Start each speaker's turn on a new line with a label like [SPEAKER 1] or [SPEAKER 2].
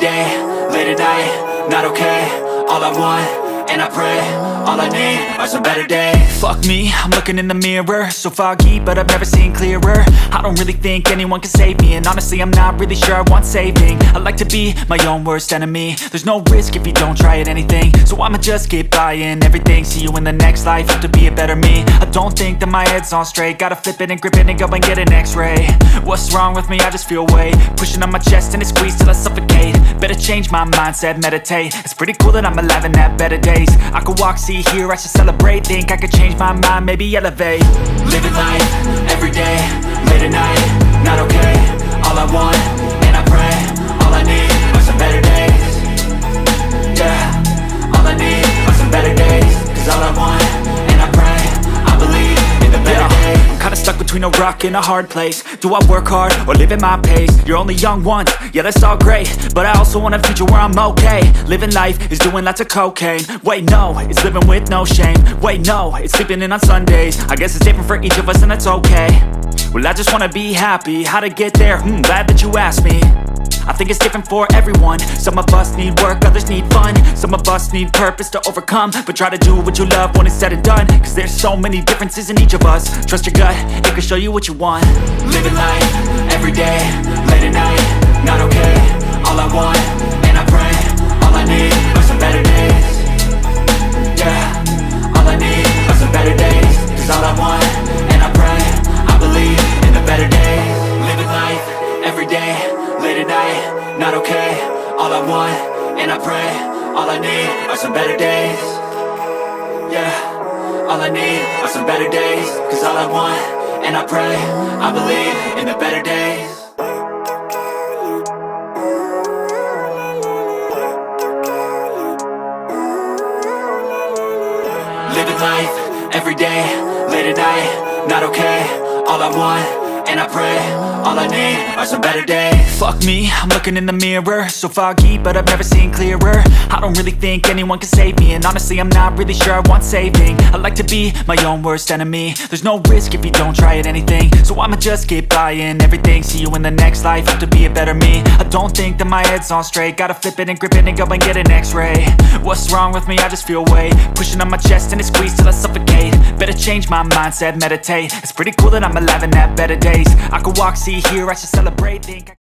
[SPEAKER 1] day, late at night, not okay. All I want, and I pray, all I need are some better days. Fuck me, I'm looking in the mirror, so foggy, but I've never seen clearer. I don't really think anyone can save me, and honestly I'm not really sure I want saving. I like to be my own worst enemy. There's no risk if you don't try at anything, so I'ma just get buying everything. See you in the next life, have to be a better me. I don't think that my head's on straight, gotta flip it and grip it and go and get an x-ray. What's wrong with me? I just feel weight pushing on my chest and it squeezes till I suffocate. Better change my mindset, meditate. It's pretty cool that I'm alive and have better days. I could walk, see, hear, I should celebrate. Think I could change my mind, maybe elevate. Living life, everyday, late at night, not okay. All I want, and I pray, all I need are some better days. Yeah, all I need are some better days. Cause all I want, and I pray, I believe in the better days. I'm kinda stuck between a rock and a hard place. Do I work hard or live at my pace? You're only young once, yeah that's all great, but I also want a future where I'm okay. Living life is doing lots of cocaine. Wait no, it's living with no shame. Wait no, it's sleeping in on Sundays. I guess it's different for each of us and that's okay. Well I just wanna be happy, how to get there? Glad that you asked me. I think it's different for everyone. Some of us need work, others need fun. Some of us need purpose to overcome. But try to do what you love when it's said and done. Cause there's so many differences in each of us. Trust your gut, it can show you what you want. Living life, everyday, late at night, not okay. All I want, and I pray, all I need are some better days. Yeah, all I need are some better days. Cause all I want, and I pray, I believe in the better days. Living life, everyday, late at night, not okay. All I want, and I pray, all I need are some better days. Yeah, all I need are some better days. Cause all I want, and I pray, I believe in the better days. Living life, everyday, late at night, not okay. All I want, and I pray, all I need are some better days. Fuck me, I'm looking in the mirror, so foggy, but I've never seen clearer. I don't really think anyone can save me, and honestly I'm not really sure I want saving. I like to be my own worst enemy. There's no risk if you don't try at anything, so I'ma just get buying everything. See you in the next life, have to be a better me. I don't think that my head's on straight, gotta flip it and grip it and go and get an x-ray. What's wrong with me? I just feel weight pushing on my chest and it squeezes till I suffocate. Better change my mindset, meditate. It's pretty cool that I'm alive and have better days. I could walk, see, hear, I should celebrate. Think